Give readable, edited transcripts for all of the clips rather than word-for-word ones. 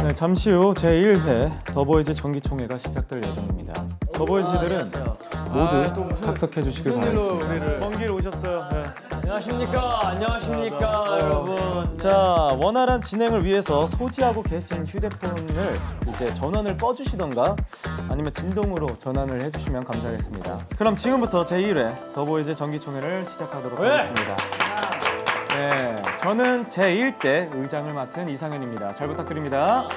네, 잠시 후 제1회 더보이즈 정기총회가 시작될 예정입니다. 더보이즈들은 모두 착석해 주시길 바라겠습니다. 먼 길 오셨어요. 네. 안녕하십니까. 안녕하십니까, 여러분. 자, 원활한 진행을 위해서 소지하고 계신 휴대폰을 이제 전원을 꺼주시던가 아니면 진동으로 전환을 해주시면 감사하겠습니다. 그럼 지금부터 제1회 더보이즈 정기총회를 시작하도록 하겠습니다. 네, 저는 제1대 의장을 맡은 이상현입니다. 잘 부탁드립니다.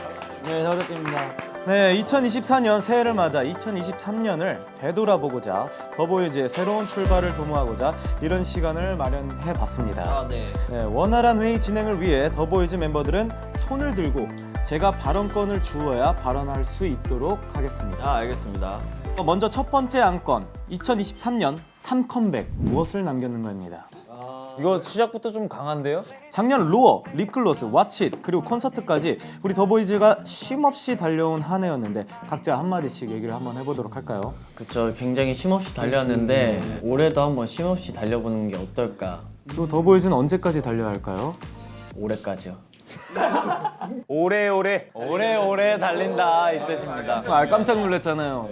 네, 잘 부탁드립니다. 네, 2024년 새해를 맞아 2023년을 되돌아보고자 더보이즈의 새로운 출발을 도모하고자 이런 시간을 마련해 봤습니다. 네. 네, 원활한 회의 진행을 위해 더보이즈 멤버들은 손을 들고 제가 발언권을 주어야 발언할 수 있도록 하겠습니다. 알겠습니다. 먼저 첫 번째 안건, 2023년 3컴백 무엇을 남겼는가입니다. 이거 시작부터 좀 강한데요? 작년 로어, 립글로스, 왓칫 그리고 콘서트까지 우리 더보이즈가 쉼없이 달려온 한 해였는데 각자 한마디씩 얘기를 한번 해보도록 할까요? 그쵸, 굉장히 쉼없이 달렸는데 올해도 한번 쉼없이 달려보는 게 어떨까? 또 더보이즈는 언제까지 달려야 할까요? 올해까지요. 오래오래 달린다 이 뜻입니다. 아, 깜짝 놀랐잖아요.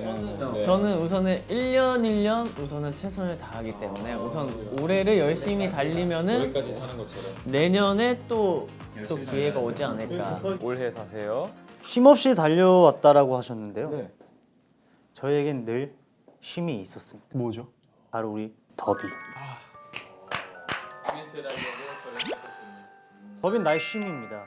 저는 우선은 1년 1년 우선은 최선을 다하기 때문에 우선 올해를 열심히 달리면은 내년에 또 기회가 오지 않을까. 올해 사세요. 쉼없이 달려왔다라고 하셨는데요. 네. 저희에겐 늘 쉼이 있었습니다. 뭐죠? 바로 우리 더비. 더비는 나의 쉼입니다.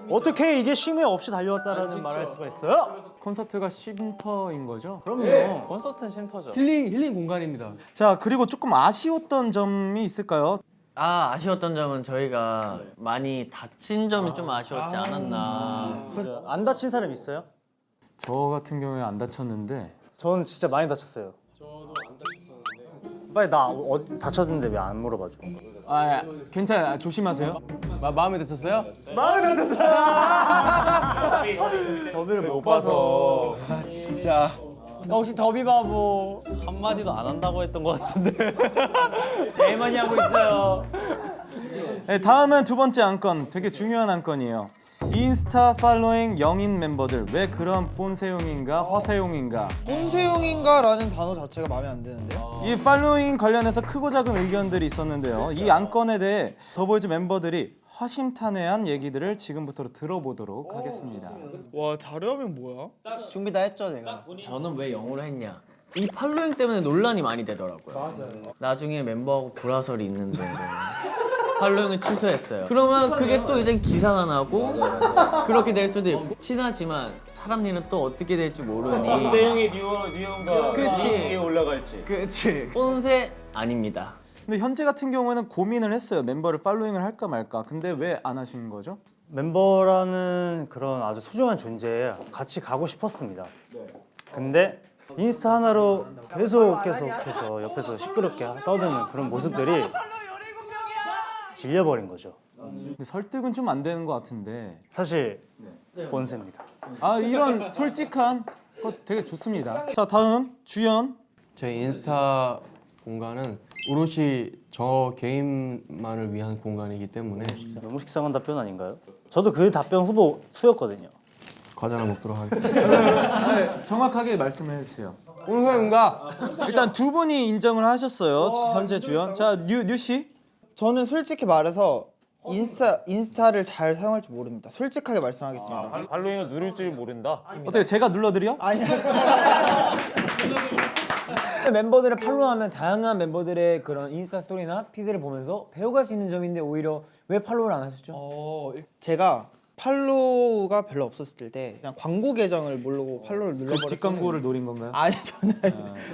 어떻게 이게 쉼이 없이 달려왔다라는 말할 수가 있어요? 콘서트가 쉼터인 거죠? 그럼요. 콘서트는 쉼터죠. 힐링 공간입니다. 자, 그리고 조금 아쉬웠던 점이 있을까요? 아쉬웠던 점은 저희가 많이 다친 점이 좀 아쉬웠지 않았나. 안 다친 사람 있어요? 저 같은 경우에 안 다쳤는데 저는 진짜 많이 다쳤어요. 저도 안 다쳤었는데. 빨리 나 다쳤는데 왜 안 물어봐줘? 괜찮아요. 조심하세요. 마음에 드셨어요? 더비를 못 봐서. 진짜 역시 더비 바보. 한마디도 안 한다고 했던 것 같은데. 제일 많이 하고 있어요. 네, 다음은 두 번째 안건, 되게 중요한 안건이에요. 인스타 팔로잉 영인 멤버들 왜 그런 꼰세용인가 화세용인가. 꼰세용인가라는 단어 자체가 마음에 안 드는데요. 이 팔로잉 관련해서 크고 작은 의견들이 있었는데요. 이 안건에 대해 더보이즈 멤버들이 허심탄회한 얘기들을 지금부터 들어보도록 하겠습니다. 와 자료하면 뭐야? 준비 다 했죠 내가. 저는 왜 영어로 했냐? 이 팔로잉 때문에 논란이 많이 되더라고요. 맞아요. 나중에 멤버하고 불화설이 있는데 팔로잉을 취소했어요. 그러면 그게 또 이제 기사가 나고 그렇게 될 수도 있고 친하지만 사람 일은 또 어떻게 될지 모르니. 대형이 뉴형과 그치. 위에 올라갈지. 그치. 꼰세 아닙니다. 근데 현재 같은 경우에는 고민을 했어요. 멤버를 팔로잉을 할까 말까. 근데 왜 안 하시는 거죠? 멤버라는 그런 아주 소중한 존재에 같이 가고 싶었습니다. 근데 인스타 하나로 계속해서 옆에서 시끄럽게 떠드는 그런 모습들이 질려버린 거죠. 근데 설득은 좀 안 되는 것 같은데. 사실 본세입니다. 이런 솔직한 거 되게 좋습니다. 자, 다음 주연. 저희 인스타 공간은 오롯이 저 개인만을 위한 공간이기 때문에 너무 식상한 답변 아닌가요? 저도 그 답변 후보 수였거든요. 과자나 먹도록 하겠습니다. 정확하게 말씀해 주세요. 오늘인가? 일단 두 분이 인정을 하셨어요. 현재 주연. 자, 뉴 씨. 저는 솔직히 말해서 인스타를 잘 사용할 줄 모릅니다. 솔직하게 말씀하겠습니다. 팔로잉을 누릴 줄 모른다. 어떻게 제가 눌러드려? 아니 멤버들을 팔로우하면 다양한 멤버들의 그런 인스타 스토리나 피드를 보면서 배워갈 수 있는 점인데 오히려 왜 팔로우를 안 하셨죠? 제가 팔로우가 별로 없었을 때 그냥 광고 계정을 모르고 팔로우를 그 눌러버렸고 뒷광고를 노린 건가요? 아니 저는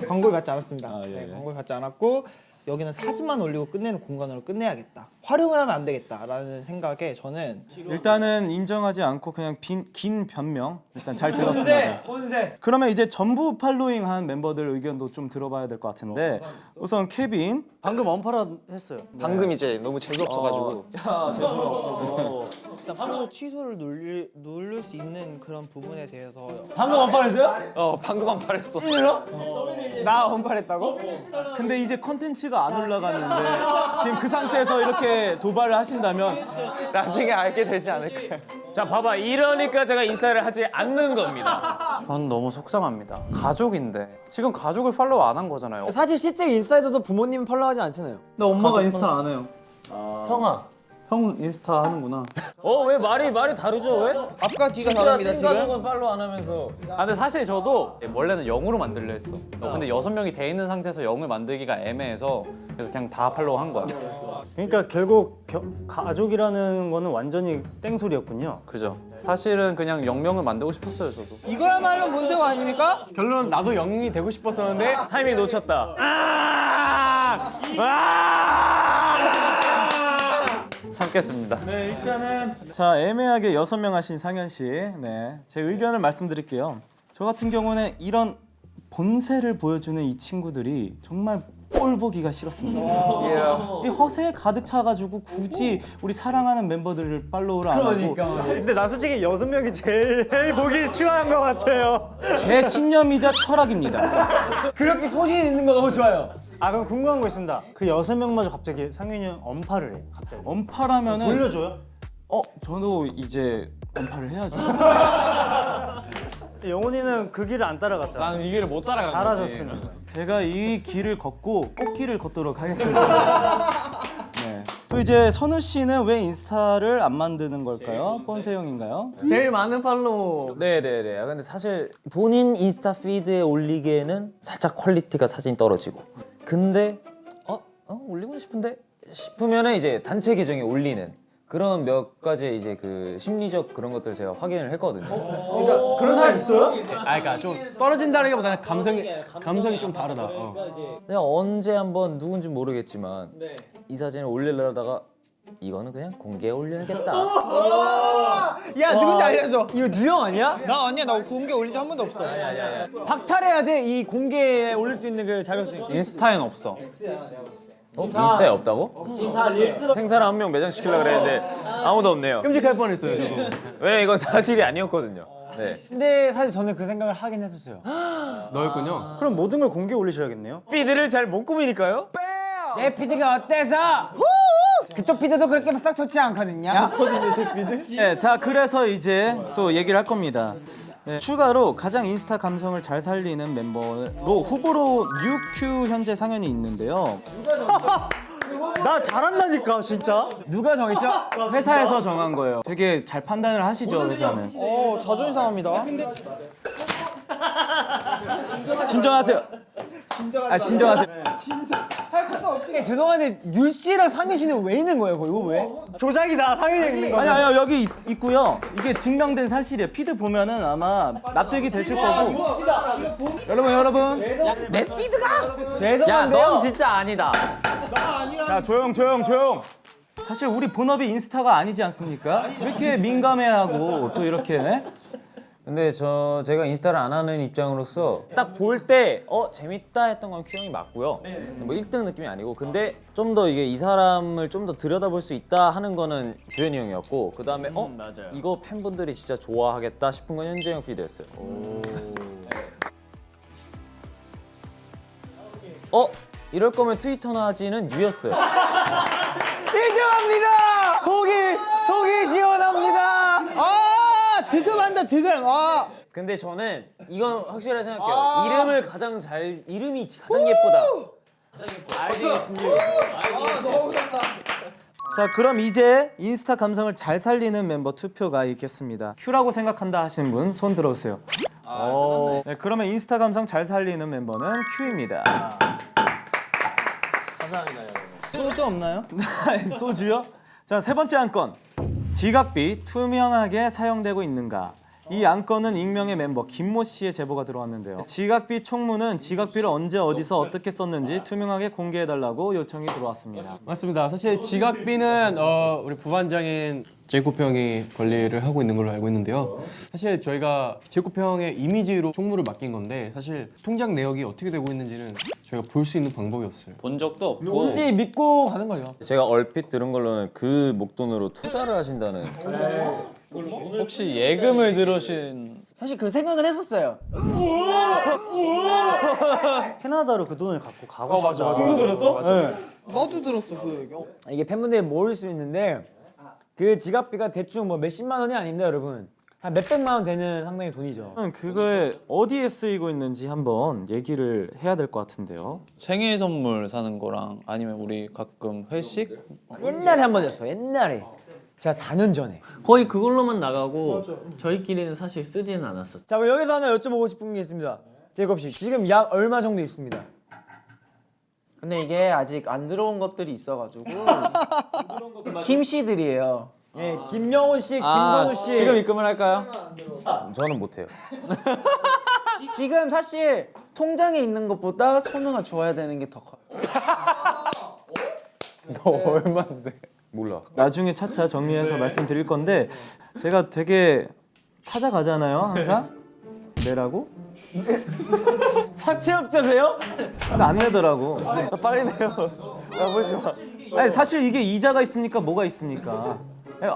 광고를 받지 않았습니다. 예, 예. 네, 광고를 받지 않았고 여기는 사진만 올리고 끝내는 공간으로 끝내야겠다. 활용을 하면 안 되겠다라는 생각에 저는 일단은 인정하지 않고 그냥 긴 변명. 일단 잘 들었습니다. 혼세. 그러면 이제 전부 팔로잉한 멤버들 의견도 좀 들어봐야 될 것 같은데 우선 케빈. 방금 언팔아 했어요. 방금 이제 너무 재수 없어가지고 야 재수가 없어서. 일단 팔로우 취소를 누를 수 있는 그런 부분에 대해서 방금 언팔했어요? 방금 한 말 했어. 나 언팔했다고? 근데 이제 컨텐츠가 안 올라갔는데 지금 그 상태에서 이렇게 도발을 하신다면 나중에 알게 되지 않을까요? 자 봐봐 이러니까 제가 인스타를 하지 않는 겁니다. 전 너무 속상합니다. 가족인데 지금 가족을 팔로우 안 한 거잖아요. 사실 실제 인사이드도 부모님 팔로우하지 않잖아요. 나 엄마가 인스타 안 해요. 형아. 형 인스타 하는구나. 왜 말이 다르죠 왜? 앞과 뒤가 다릅니다 지금. 가족은 팔로우 안 하면서. 근데 사실 저도 원래는 0으로 만들려 했어. 근데 6명이 돼 있는 상태에서 0을 만들기가 애매해서 그래서 그냥 다 팔로우 한 거야. 그러니까 결국 가족이라는 거는 완전히 땡소리였군요. 그죠. 사실은 그냥 0명을 만들고 싶었어요, 저도. 이거야말로 본세고 아닙니까? 결론 나도 0이 되고 싶었었는데 타이밍 놓쳤다. 참겠습니다. 네 일단은 자 애매하게 6명 하신 상현 씨, 네 제 의견을 말씀드릴게요. 저 같은 경우는 이런 본세를 보여주는 이 친구들이 정말 꼴 보기가 싫었습니다. 이 허세에 가득 차가지고 굳이 우리 사랑하는 멤버들을 팔로우를 안 하고 근데 나 솔직히 6명이 제일 보기 추한 것 같아요. 제 신념이자 철학입니다. 그렇게 소신 있는 거 너무 좋아요. 아 그럼 궁금한 거 있습니다. 그 6명마저 갑자기 상현이 형 언팔을 해. 갑자기. 언팔하면은 돌려줘요? 저도 이제 언팔을 해야죠. 영훈이는 그 길을 안 따라갔잖아. 나는 이 길을 못 따라간 거지. 잘하셨습니다. 제가 이 길을 걷고 꽃길을 걷도록 하겠습니다. 네. 또 이제 선우 씨는 왜 인스타를 안 만드는 걸까요? 본세 형인가요? 제일 많은 팔로우. 네네네. 근데 사실 본인 인스타 피드에 올리기에는 살짝 퀄리티가 사진이 떨어지고. 근데 올리고 싶으면은 이제 단체 계정에 올리는 그런 몇 가지 이제 그 심리적 그런 것들 제가 확인을 했거든요. 그러니까 그런 사람 있어요? 그러니까 좀 떨어진다기보다는 감성이 좀 다르다. 내가 언제 한번 누군지 모르겠지만 이 사진을 올리려다가 이거는 그냥 공개에 올려야겠다. 야 누군지 알려줘. 이거 누형 아니야? 나 아니야. 나 공개 올린 적 한 번도 없어. 박탈해야 돼. 이 공개에 올릴 수 있는 그 자격증. 인스타엔 없어. 인스타에 없다고? 생사를 한 명 매장시키려고 그랬는데 아무도 없네요. 끔찍할 뻔했어요, 저도. 왜냐면 이건 사실이 아니었거든요. 네. 근데 사실 저는 그 생각을 하긴 했었어요. 너였군요. 그럼 모든 걸 공개 올리셔야겠네요. 피드를 잘 못 꾸미니까요? 내 피드가 어때서? 그쪽 피드도 그렇게 싹 좋지 않거든요. 네, 자 그래서 이제 또 얘기를 할 겁니다. 네, 추가로 가장 인스타 감성을 잘 살리는 멤버로 후보로 뉴큐 현재 상현이 있는데요. 나 잘한다니까 진짜. 누가 정했죠? 회사에서 정한 거예요. 되게 잘 판단을 하시죠 회사는. 자존심 상합니다. 진정하세요. 진정하세요. 죄송한데 유 씨랑 상현 씨는 왜 있는 거예요? 이거 왜? 조작이다. 상현이 있는 거. 아니요 여기 있고요. 이게 증명된 사실이에요. 피드 보면은 아마 납득이 되실 거고. 여러분. 내 피드가? 야, 죄송한데요. 넌 진짜 아니다. 자 조용. 사실 우리 본업이 인스타가 아니지 않습니까? 왜 이렇게 민감해하고 또 이렇게. 근데 제가 인스타를 안 하는 입장으로서 딱 볼 때 재밌다 했던 건 큐 형이 맞고요. 뭐 1등 느낌이 아니고 근데 좀 더 이게 이 사람을 좀 더 들여다볼 수 있다 하는 거는 주현이 형이었고 그 다음에 맞아요. 이거 팬분들이 진짜 좋아하겠다 싶은 건 현재 형 피드였어요. 이럴 거면 트위터나 하지는 유였어요. 인정합니다. 속이 시원합니다. 득음한다 득음. 근데 저는 이건 확실하게 생각해요. 이름이 가장 예쁘다. 자 그럼 이제 인스타 감성을 잘 살리는 멤버 투표가 있겠습니다. 큐라고 생각한다 하시는 분 손 들어주세요. 네, 그러면 인스타 감성 잘 살리는 멤버는 큐입니다. 소주 없나요? 소주요? 자, 세 번째 안건. 지각비 투명하게 사용되고 있는가? 이 안건은 익명의 member 김모 씨의 제보가 들어왔는데요. 지각비 총무는 지각비를 언제 어디서 어떻게 썼는지 투명하게 공개해달라고 요청이 들어왔습니다. 맞습니다. 사실 지각비는 우리 부반장인 제이콥 형이 관리를 하고 있는 걸로 알고 있는데요. 사실 저희가 제이콥 형의 이미지로 총무를 맡긴 건데 사실 통장 내역이 어떻게 되고 있는지는 저희가 볼 수 있는 방법이 없어요. 본 적도 없고 뭔지 믿고 가는 거죠. 제가 얼핏 들은 걸로는 그 목돈으로 투자를 하신다는. 혹시 예금을 들으신 사실 그 생각을 했었어요. 캐나다로 그 돈을 갖고 가고 싶다. 맞아. 들었어? 네. 나도 들었어 그 얘기. 이게 팬분들이 모를 수 있는데 그 지갑비가 대충 뭐 몇십만 원이 아닙니다, 여러분. 한 몇백만 원 되는 상당히 돈이죠. 그거에 어디에 쓰이고 있는지 한번 얘기를 해야 될 것 같은데요. 생일 선물 사는 거랑 아니면 우리 가끔 회식? 옛날에 한 번 했어. 옛날에. 제가 4년 전에. 거의 그걸로만 나가고 저희끼리는 사실 쓰지는 않았었죠. 자, 그럼 여기서 하나 여쭤보고 싶은 게 있습니다. 제이콥 씨, 지금 약 얼마 정도 있습니다? 근데 이게 아직 안 들어온 것들이 있어가지고 김 씨들이에요. 예, 김명훈 씨, 김성우 씨. 지금 입금을 할까요? 저는 못해요. 지금 사실 통장에 있는 것보다 선우가 좋아야 되는 게 더 커요. 너 얼마인데? 몰라. 나중에 차차 정리해서 말씀드릴 건데 제가 되게 찾아가잖아요, 항상. 내라고? 사채업자세요? 근데 안 내더라고. 빨리 내요. 나 보지 마. 아니, 사실 이게 이자가 있습니까? 뭐가 있습니까?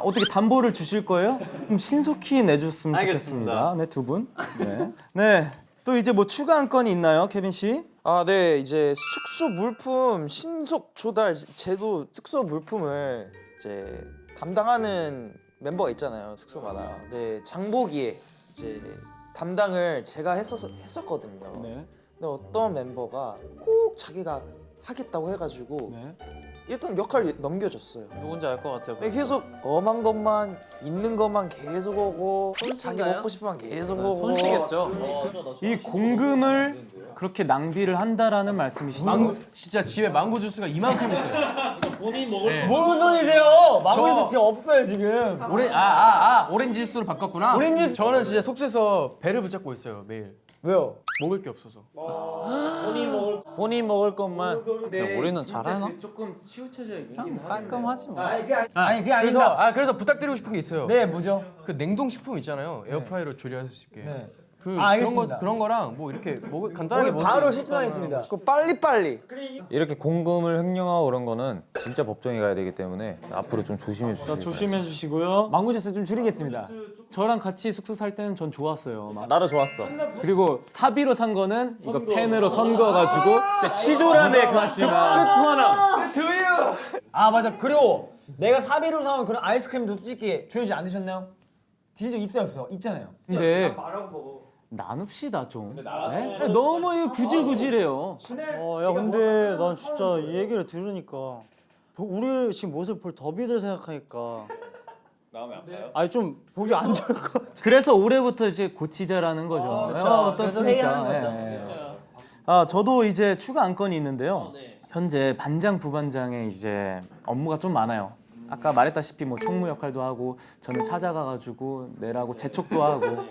어떻게 담보를 주실 거예요? 그럼 신속히 내줬으면 좋겠습니다. 네, 두 분. 네. 네. 또 이제 뭐 추가 안건이 있나요, 케빈 씨? 아, 네. 이제 숙소 물품 신속 조달 제도 숙소 물품을 이제 담당하는 멤버가 있잖아요. 숙소마다. 네, 장보기에 이제 담당을 제가 했었거든요. 네. 근데 어떤 멤버가 꼭 자기가 하겠다고 해가지고 네. 일단 역할을 넘겨줬어요. 누군지 알 것 같아요. 근데 계속 엄한 것만 있는 것만 계속 오고 자기 손씨인가요? 먹고 싶은 만 계속 오고 손씨겠죠. 이 공금을 그렇게 낭비를 한다라는 말씀이시죠? 망고 진짜 집에 망고 주스가 이만큼 있어요. 뭔 소리세요? 망고에서 저- 진짜 없어요, 지금. 오렌지 주스로 바꿨구나. 오렌지 주스. 저는 진짜 숙소에서 배를 붙잡고 있어요 매일. 왜요? 먹을 게 없어서. 본인 먹을 것만. 근데 우리는 잘하나? 조금 치우쳐져야겠긴 그냥 깔끔하지 뭐. 아니, 그게 그래서 아닙니다. 그래서 부탁드리고 싶은 게 있어요. 네, 뭐죠? 그 냉동 식품 있잖아요. 에어프라이어로 조리할 수 있게. 네. 그런 알겠습니다. 거랑 뭐 이렇게 간단하게 먹을 수 바로 있는 실천하겠습니다. 그 빨리빨리 이렇게 공금을 횡령하고 그런 거는 진짜 법정에 가야 되기 때문에 앞으로 좀 조심해 주시길 조심해 주시고요. 망고 주스 좀 줄이겠습니다. 저랑 같이 숙소 살 때는 전 좋았어요. 막. 나도 좋았어. 그리고 사비로 산 거는 이거 펜으로 선거가지고 치졸함의 그 끝판왕. 아, 맞아. 그리고 내가 사비로 사온 그런 아이스크림도 솔직히 주현 씨 안 드셨나요? 드신 적 있어요, 없어요? 있잖아요. 근데 나눕시다 좀. 네? 너무 이거 구질구질해요. 야 근데 난 진짜 이 얘기를 들으니까 우리 지금 모습 볼 더비들 생각하니까 마음이 아파요? 아니 좀 보기 안 좋을 것 같아. 그래서 올해부터 이제 고치자라는 거죠. 어떻습니까? 아, 저도 이제 추가 안건이 있는데요. 현재 반장 부반장의 이제 업무가 좀 많아요. 아까 말했다시피 뭐 총무 역할도 하고 저는 찾아가가지고 내라고 재촉도 하고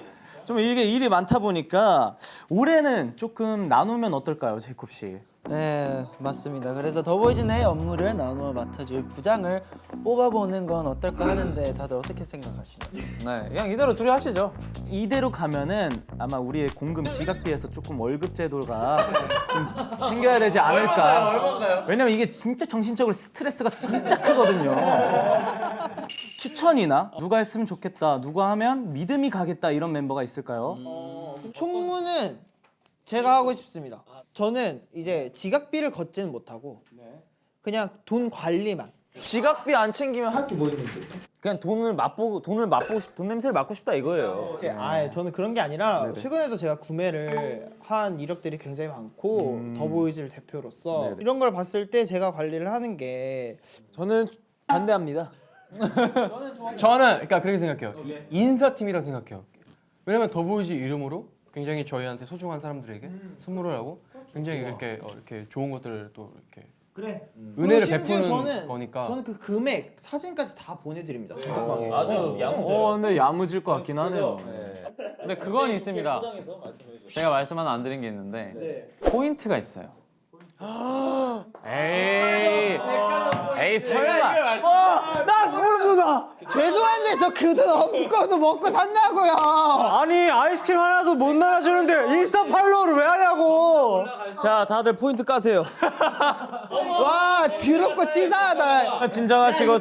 좀 이게 일이 많다 보니까 올해는 조금 나누면 어떨까요, 제이콥 씨? 네, 맞습니다. 그래서 더보이즈 내 업무를 나누어 맡아줄 부장을 뽑아보는 건 어떨까 하는데 다들 어떻게 생각하시나요? 네, 그냥 이대로 둘이 하시죠. 이대로 가면은 아마 우리의 공금 지각비에서 조금 월급 제도가 좀 생겨야 되지 않을까. 왜냐면 이게 진짜 정신적으로 스트레스가 진짜 크거든요. 추천이나 누가 했으면 좋겠다, 누가 하면 믿음이 가겠다 이런 멤버가 있을까요? 총무는 제가 하고 싶습니다. 저는 이제 지각비를 걷지는 못하고 그냥 돈 관리만. 지각비 안 챙기면 할 게 뭐 있는데? 그냥 돈 냄새를 맡고 싶다 이거예요. 저는 그런 게 아니라 최근에도 제가 구매를 한 이력들이 굉장히 많고 더보이즈를 대표로서 이런 걸 봤을 때 제가 관리를 하는 게 저는 반대합니다. 저는 그러니까 그렇게 생각해요. 인사팀이라고 생각해요. 왜냐면 더보이즈 이름으로 굉장히 저희한테 소중한 사람들에게 선물을 하고 굉장히 이렇게 좋은 것들을 또 이렇게 은혜를 베푸는 거니까. 저는 그 금액 사진까지 다 보내드립니다. 단톡방에. 아주 근데 야무질 것 같긴 하네요. 근데 그건 있습니다. 제가 말씀 하나 안 드린 게 있는데 포인트가 있어요. 에이 설마. 나 소름 돋아. 죄송한데 저 그 돈 없고도 먹고 산다고요. 아니 아이스크림 하나도 못 나눠주는데 인스타 팔로우를 왜 하냐고. 자, 다들 포인트 까세요. 와 더럽고 치사하다. 진정하시고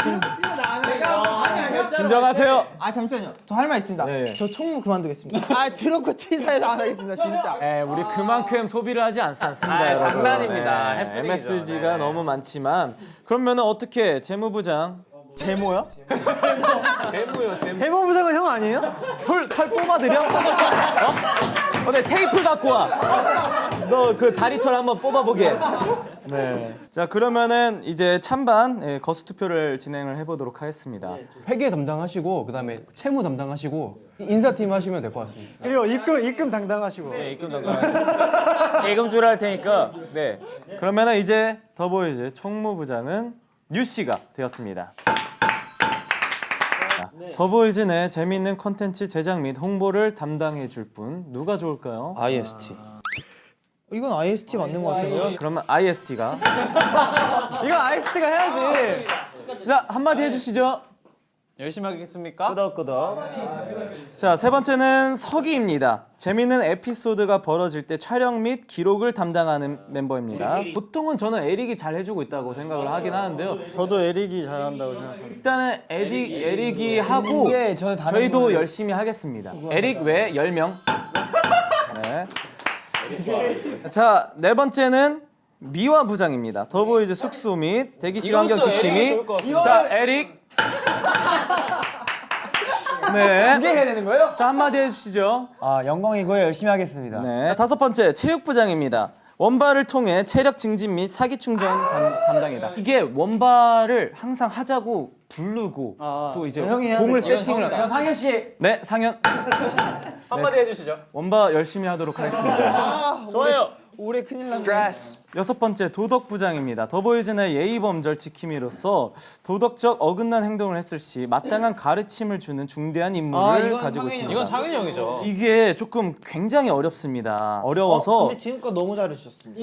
진정하세요. 아 잠시만요. 저 할 말 있습니다. 네. 저 총무 그만두겠습니다. 아 더럽고 치사해서 안 하겠습니다. 진짜. 네, 우리 그만큼 소비를 하지 않습니다. 여러분. 장난입니다. 네, 해프닝이죠. MSG가 너무 많지만 그러면은 어떻게 재무부장 제모야? 재무요 재무 해모부장은 형 아니에요? 칼 뽑아드려? 네 테이프 갖고 와. 너 그 다리털 한번 뽑아보게. 네. 자 그러면은 이제 찬반 거수 투표를 진행을 해보도록 하겠습니다. 회계 담당하시고 그다음에 채무 담당하시고 인사팀 하시면 될 것 같습니다. 그리고 입금 담당하시고. 예금줄 할 테니까. 네. 그러면은 이제 더보이즈 총무부장은 뉴 씨가 되었습니다. 더보이즈 내 재미있는 컨텐츠 제작 및 홍보를 담당해 줄 분 누가 좋을까요? IST. 이건 IST 맞는 것 같은데요? 그러면 IST가 이거 IST가 해야지. 자 한마디 해주시죠. 열심히 하겠습니까? 자 세 번째는 서기입니다. 재미있는 에피소드가 벌어질 때 촬영 및 기록을 담당하는 멤버입니다. 보통은 저는 에릭이 잘 해주고 있다고 생각을 하긴 하는데요. 저도 에릭이 잘한다고 생각합니다. 일단은 에릭이 하고 이게 저는 다른 저희도 거는- 열심히 하겠습니다. 에릭 외 10명. 네. 자, 네 번째는 미화 부장입니다. 더보이즈 숙소 및 대기실 환경 지킴이. 자, 에릭. 네. 이게 해야 되는 거예요? 자, 한마디 해주시죠. 아, 영광이고요. 열심히 하겠습니다. 네. 다섯 번째, 체육부장입니다. 원발을 통해 체력 증진 및 사기 충전 담당이다. 이게 원발을 항상 하자고 부르고 또 이제 형이 해야 공을 될 세팅을 그럼 상현 씨. 네, 상현. 한마디 해주시죠. 원바 열심히 하도록 하겠습니다. 좋아요. 올해 큰일 났네. 스트레스. 여섯 번째 도덕부장입니다. 더보이즈 내 예의범절 지킴이로서 도덕적 어긋난 행동을 했을 시 마땅한 가르침을 주는 중대한 임무를 이건 가지고 상현이 있습니다. 이건 상윤이 형이죠. 이게 조금 굉장히 어렵습니다. 어려워서 근데 지금껏 너무 잘해주셨습니다.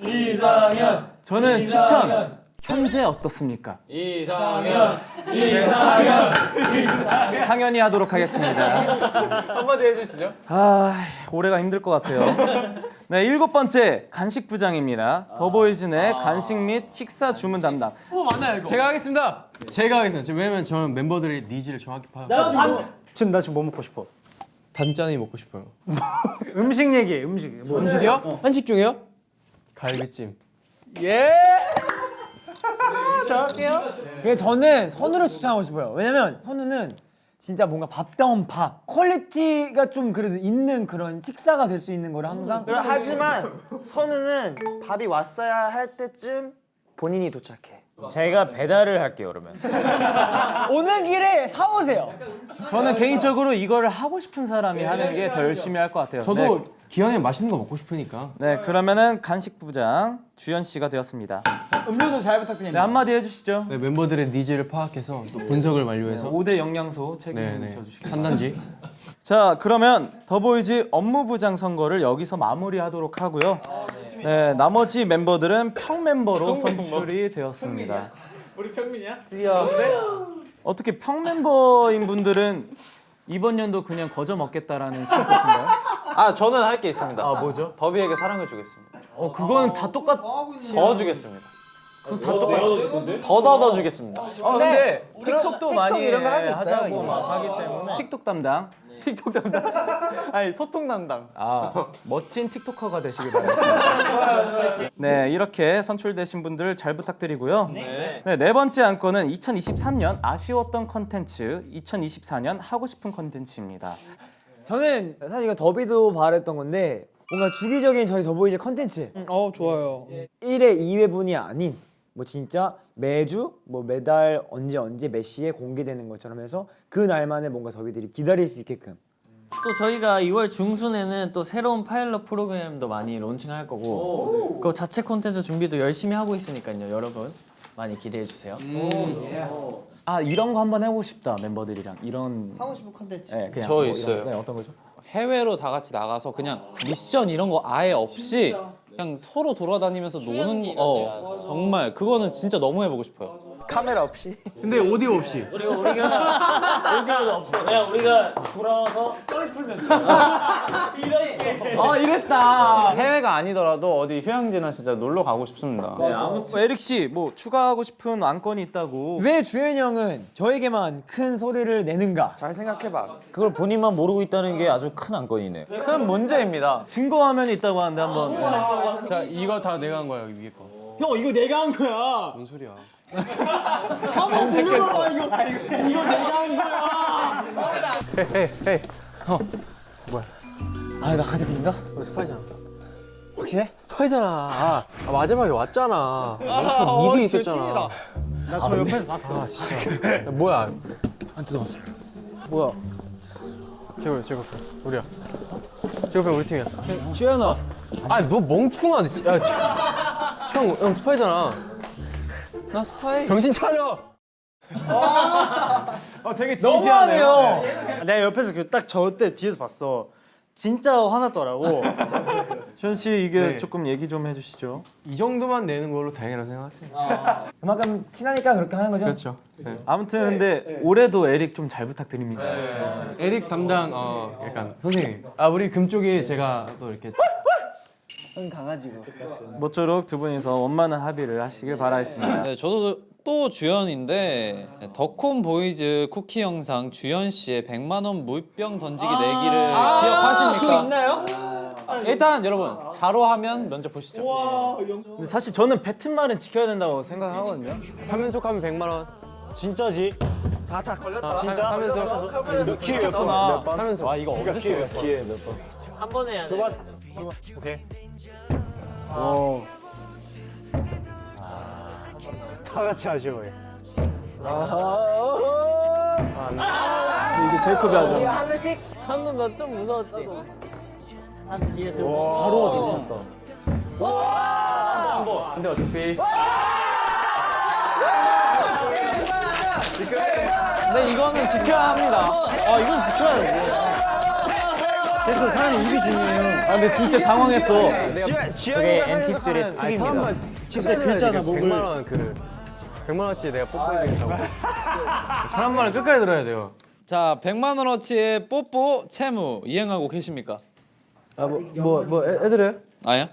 이상현. 저는 추천. 현재 어떻습니까? 상현이 하도록 하겠습니다. 한마디 해주시죠. 아, 올해가 힘들 것 같아요. 네, 일곱 번째 간식부장입니다. 더보이즈 내 간식 및 식사 주문 담당. 제가 하겠습니다. 왜냐면 저는 멤버들의 니즈를 정확히 파악. 나 지금 뭐 먹고 싶어? 단짠이 먹고 싶어요. 음식 얘기해. 음식. 뭐 한식이요? 한식 중에요? 갈비찜. 근데 저는 선우를 추천하고 싶어요. 왜냐면 선우는 진짜 뭔가 밥다운 밥, 퀄리티가 좀 그래도 있는 그런 식사가 될 수 있는 거를 항상. 하지만 선우는 밥이 왔어야 할 때쯤 본인이 도착해. 제가 배달을 할게요 그러면. 오는 길에 사오세요. 저는 개인적으로 이거를 하고 싶은 사람이 하는 게 더 열심히 할 것 같아요. 저도 기왕에 맛있는 거 먹고 싶으니까. 네, 그러면은 간식부장 주현 씨가 되었습니다. 음료도 잘 네, 부탁드립니다. 한마디 해주시죠. 네, 멤버들의 니즈를 파악해서 또 분석을 완료해서 5대 영양소 책임을 네, 져주시기 판단지. 자, 그러면 더보이즈 업무부장 선거를 여기서 마무리하도록 하고요. 네, 나머지 멤버들은 평멤버로 선출이 되었습니다. 우리 평민이야? 드디어 어떻게 평멤버인 분들은 이번 연도 그냥 거저 먹겠다라는 뜻인가요? 아 저는 할 게 있습니다. 아, 뭐죠? 더비에게 사랑을 주겠습니다. 그건 다 똑같. 더 주겠습니다. 더 주겠습니다. 근데 틱톡도 틱톡 많이 이런 거 하고 있어요, 하자고 이거. 막 하기 때문에 틱톡 담당. 틱톡 담당. 아니 소통 담당. 멋진 틱토커가 되시길 바라겠습니다. 네, 이렇게 선출되신 분들 잘 부탁드리고요. 네 번째 안건은 2023년 아쉬웠던 컨텐츠, 2024년 하고 싶은 컨텐츠입니다. 저는 사실 이거 더비도 바랬던 건데 뭔가 주기적인 저희 더보이즈 컨텐츠 좋아요. 1회 2회분이 아닌 뭐 진짜 매주 뭐 매달 언제 몇 시에 공개되는 것처럼 해서 그 날만에 뭔가 저희들이 기다릴 수 있게끔. 또 저희가 2월 중순에는 또 새로운 파일럿 프로그램도 많이 론칭할 거고 그 자체 콘텐츠 준비도 열심히 하고 있으니까요. 여러분 많이 기대해 주세요. 아, 이런 거 한번 해보고 싶다, 멤버들이랑. 이런. 하고 싶은 컨텐츠. 네, 그냥 저 뭐 있어요. 네, 어떤 거죠? 해외로 다 같이 나가서 그냥 미션 이런 거 아예 없이 그냥 서로 돌아다니면서 노는 거 정말 그거는 진짜 너무 해보고 싶어요. 카메라 없이. 근데 오디오 없이. 오디오가 없어. 그냥 우리가 돌아와서 이랬다. 해외가 아니더라도 어디 휴양지나 진짜 놀러 가고 싶습니다. 에릭 씨, 뭐 추가하고 싶은 안건이 있다고. 왜 주현이 형은 저에게만 큰 소리를 내는가? 잘 생각해봐. 그걸 본인만 모르고 있다는 게 아주 큰 안건이네. 큰 문제입니다. 증거 화면이 있다고 하는데 한번. 자 이거 다 내가 한 거야 여기 위에 거. 형 이거 내가 한 거야. 뭔 소리야? 한번 들려봐 이거. 이거 내가 한 거야. 헤이. 아 나 가자인가? 너 스파이잖아. 확실해? 스파이잖아. 마지막에 왔잖아. 엄청 미드 있었잖아. 나 저 옆에서 봤어. 아 진짜. 야, 뭐야? 안 뜯어봤어. 뭐야? 제거 우리야. 제거 우리 팀이야. 주현아. 너 멍충아. 형 스파이잖아. 나 스파이. 정신 차려. 되게 너무하네요. 내가 옆에서 딱 저 때 뒤에서 봤어. 진짜 화났더라고. 주현 씨 이게 네. 조금 얘기 좀 해주시죠. 이 정도만 내는 걸로 다행이라고 생각하세요. 그만큼 친하니까 그렇게 하는 거죠? 그렇죠. 네. 아무튼 근데 올해도 에릭 좀 잘 부탁드립니다. 에릭 담당 약간 선생님. 우리 금쪽이 제가 또 이렇게 모쪼록 두 분이서 원만한 합의를 하시길 바라겠습니다. 네, 저도 또 주연인데 더콤 보이즈 쿠키 영상 주연 씨의 100만 원 물병 던지기 내기를 기억하십니까? 그거 있나요? 일단 여러분 자로 하면 먼저 보시죠. 근데 사실 저는 뱉은 말은 지켜야 된다고 생각하거든요. 3연속 하면 100만 원. 진짜지? 다 걸렸다. 진짜? 하면서 몇 기회 몇 번? 몇 번? 하면서 이거 언제 찍었어? 기회 몇 번? 한 번 해야 돼. 오케이. 다 같이 아쉬워해. 이제 제이콥이 하죠. 한 번씩 방금 너 좀 무서웠지? 한 뒤에 들고. 바로 진짜. 근데 어차피 근데 이거는 지켜야 합니다. 이건 지켜야 돼. 그래서 사람이 입이 중요해요. 근데 진짜 당황했어. 저게 엔틱들의 특입니다. 진짜 글자나 100만 원 100만 원치 내가 뽀뽀해드린다고. 사람 말은 끝까지 들어야 돼요. 자, 100만 원어치의 뽀뽀 채무 이행하고 계십니까? 애들이요? 아니요?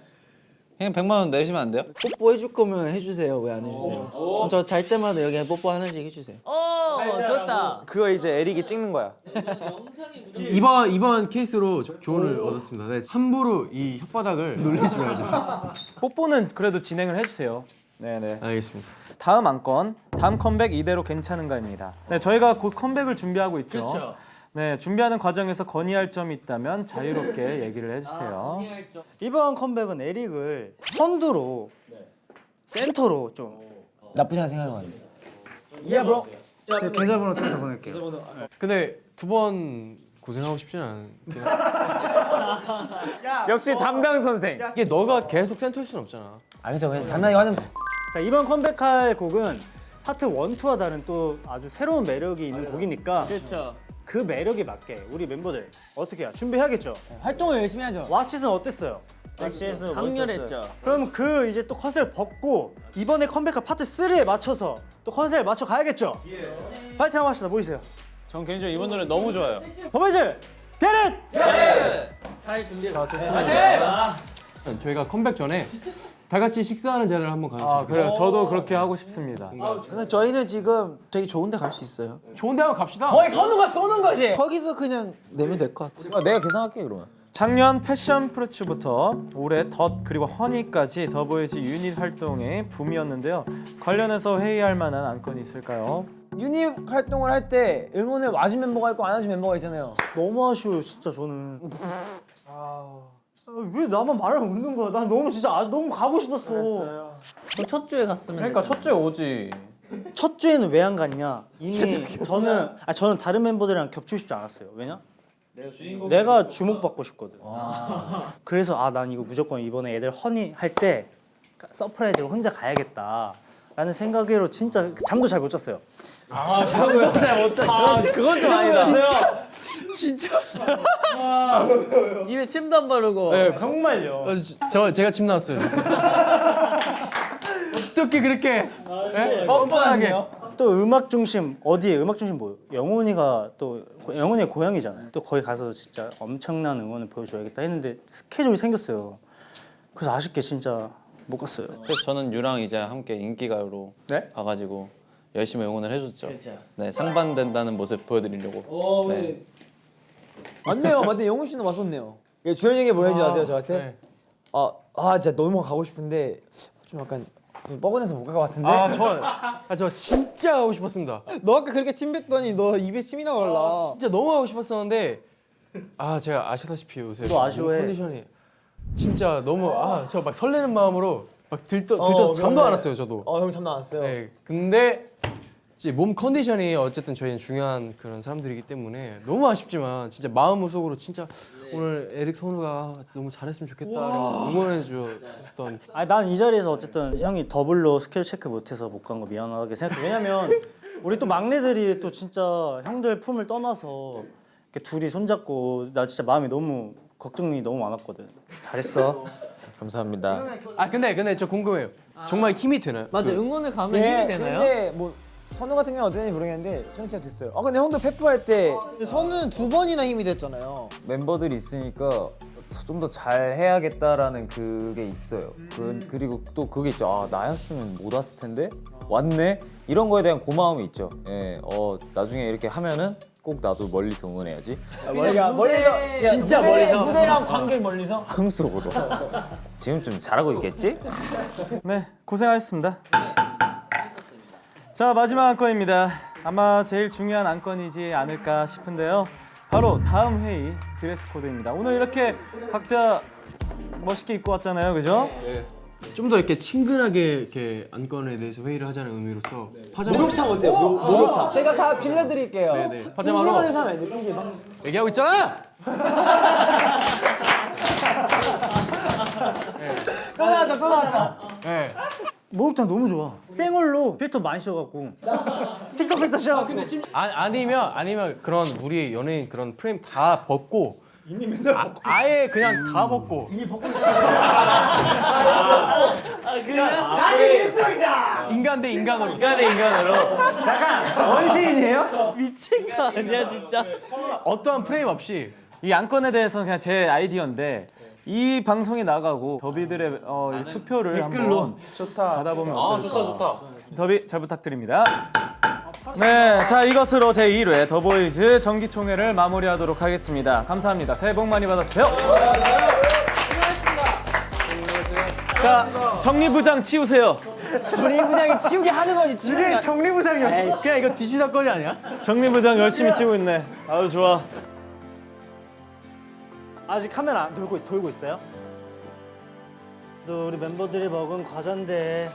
그냥 100만 원 내시면 안 돼요? 뽀뽀해줄 거면 해주세요. 왜 안 해주세요? 저 잘 때마다 여기 뽀뽀 하나씩 해주세요. 좋다. 그거 이제 에릭이 찍는 거야. 이번 케이스로 교훈을 얻었습니다. 네, 함부로 이 혓바닥을 놀리지 말자. 뽀뽀는 그래도 진행을 해주세요. 네네. 알겠습니다. 다음 안건, 다음 컴백 이대로 괜찮은가입니다. 네, 저희가 곧 컴백을 준비하고 있죠. 그렇죠. 네, 준비하는 과정에서 건의할 점이 있다면 자유롭게 얘기를 해주세요. 이번 컴백은 에릭을 선두로 센터로 좀. 나쁘지 않은 생각은 아니에요. 야 브로. 제 계좌번호 또 보낼게요. 근데 두 번 고생하고 싶지는 않긴 해. 역시 담당 선생. 이게 너가 계속 센터일 수는 없잖아. 그렇죠. 그냥 장난이 하는. 자, 이번 컴백할 곡은 파트 1, 2와 다른 또 아주 새로운 매력이 있는 곡이니까 그렇죠. 그 매력에 맞게 우리 멤버들 어떻게 해야 준비해야겠죠? 활동을 열심히 하죠. 왁칫은 어땠어요? 섹시해서 강렬했죠. 그럼 그 이제 또 컨셉 벗고 이번에 컴백할 파트 3에 맞춰서 또 컨셉 맞춰 가야겠죠? 파이팅 한번 합시다. 보이세요? 전 개인적으로 이번 노래 너무 좋아요. 더보이즈 데렛! 잘 준비해. 저희가 컴백 전에 다 같이 식사하는 자리를 한번 가졌으면 좋겠어요. 그래요. 저도 그렇게 하고 싶습니다. 근데 저희는 지금 되게 좋은데 갈 수 있어요. 좋은 데 한번 갑시다. 거의 선우가 쏘는 거지. 거기서 그냥 내면 될 것 같아. 내가 계산할게 그러면. 작년 패션 프루츠부터 올해 덧 그리고 허니까지 더보이즈 유닛 활동의 붐이었는데요. 관련해서 회의할 만한 안건이 있을까요? 유닛 활동을 할 때 응원을 와준 멤버가 있고 안 와준 멤버가 있잖아요. 너무 아쉬워요 진짜 저는. 왜 나만 말을 웃는 거야? 난 너무 진짜 너무 가고 싶었어. 그럼 첫 주에 갔으면. 그러니까 첫 주에 오지. 첫 주에는 왜 안 갔냐? 이미 저는 다른 멤버들이랑 겹치고 싶지 않았어요. 왜냐? 내가 주목받고 싶거든. 그래서 난 이거 무조건 이번에 애들 허니 할 때 서프라이즈로 혼자 가야겠다 라는 생각으로 진짜 잠도 잘 못 잤어요. 잠을 잘못 잤어. 그건 좀 아니다. 진짜. 입에 침도 안 바르고. 네, 정말요. 제가 침 나왔어요. 지금. 어떻게 그렇게 뻔뻔하게. 또 음악 중심 어디에 음악 중심 뭐예요? 영훈이가 또 영훈이의 고향이잖아요. 또 거기 가서 진짜 엄청난 응원을 보여줘야겠다 했는데 스케줄이 생겼어요. 그래서 아쉽게 진짜 못 갔어요. 그래서 저는 유랑 이제 함께 인기가요로 네? 가가지고 열심히 응원을 해줬죠. 네, 상반된다는 모습 보여드리려고. 네. 맞네요. 맞네. 영훈 씨는 왔었네요. 주현이 형이 뭐였는지 아세요 저한테? 네. 진짜 너무 가고 싶은데 좀 약간 좀 뻐근해서 못 갈 것 같은데. 저 진짜 가고 싶었습니다. 너 아까 그렇게 침 뱉더니 너 입에 침이 나올라. 진짜 너무 가고 싶었었는데 제가 아시다시피 요새 또 아쉬워해. 컨디션이 진짜 너무 저 막 설레는 마음으로 막 들떠서 잠도 안 왔어요 저도. 형 잠도 안 왔어요. 네, 근데 이제 몸 컨디션이 어쨌든 저희는 중요한 그런 사람들이기 때문에 너무 아쉽지만 진짜 마음속으로 진짜 오늘 에릭 선우가 너무 잘했으면 좋겠다라고 응원해줬던. 난 이 자리에서 어쨌든 형이 더블로 스케줄 체크 못해서 못 간 거 미안하게 생각해. 왜냐면 우리 또 막내들이 또 진짜 형들 품을 떠나서 이렇게 둘이 손잡고 나 진짜 마음이 너무 걱정이 너무 많았거든. 잘했어. 감사합니다. 근데 저 궁금해요. 정말 힘이 되나요? 맞아, 응원을 가면 힘이 되나요? 근데 뭐 선우 같은 경우는 어땠는지 모르겠는데 저는 진짜 됐어요. 근데 형도 페프 할 때 근데 선우는 2번이나 힘이 됐잖아요. 멤버들이 있으니까 좀 더 잘 해야겠다라는 그게 있어요. 그리고 또 그게 있죠. 나였으면 못 왔을 텐데 왔네. 이런 거에 대한 고마움이 있죠. 예, 나중에 이렇게 하면은 꼭 나도 멀리서 응원해야지. 멀리서 진짜 멀리서? 무대랑 관객 멀리서? 흥수보도. 지금 좀 잘하고 있겠지? 네, 고생하셨습니다. 자, 마지막 안건입니다. 아마 제일 중요한 안건이지 않을까 싶은데요. 바로 다음 회의 드레스 코드입니다. 오늘 이렇게 각자 멋있게 입고 왔잖아요, 그죠? 좀 더 이렇게 친근하게 이렇게 안건에 대해서 회의를 하자는 의미로서 파자마. 목욕탕 어때요? 목욕탕. 제가 다 빌려드릴게요. 네네. 파자마로. 찜질방에서 하면 안 돼, 찜질방. 얘기하고 있잖아. 또 나왔다. 네. 목욕탕 너무 좋아. 생얼로 필터 많이 씌워갖고 틱톡 필터 씌워갖고. 아니면 그런 우리 연예인 그런 프레임 다 벗고 이미 맨날 아예 그냥 다 벗고 이미 벗고 자기 일성이다. 인간 대 인간으로. 약간 원시인이에요? 미친 거 아니야 진짜? 어떠한 프레임 없이 이 안건에 대해서는 그냥 제 아이디어인데 이 방송이 나가고 더비들의 이 투표를 한번 받아보면 어떨까. 좋다. 더비 잘 부탁드립니다. 네, 자 이것으로 제1회 더보이즈 정기총회를 마무리하도록 하겠습니다. 감사합니다. 새해 복 많이 받으세요. 자, 정리부장 치우세요. 정리부장이 치우게 하는 거지. 치우게. 정리부장이었어. 그냥 이거 뒤지다거리 아니야? 정리부장 열심히 치우고 있네. 아주 좋아. 아직 카메라 안 돌고 있어요? 또 우리 멤버들이 먹은 과자인데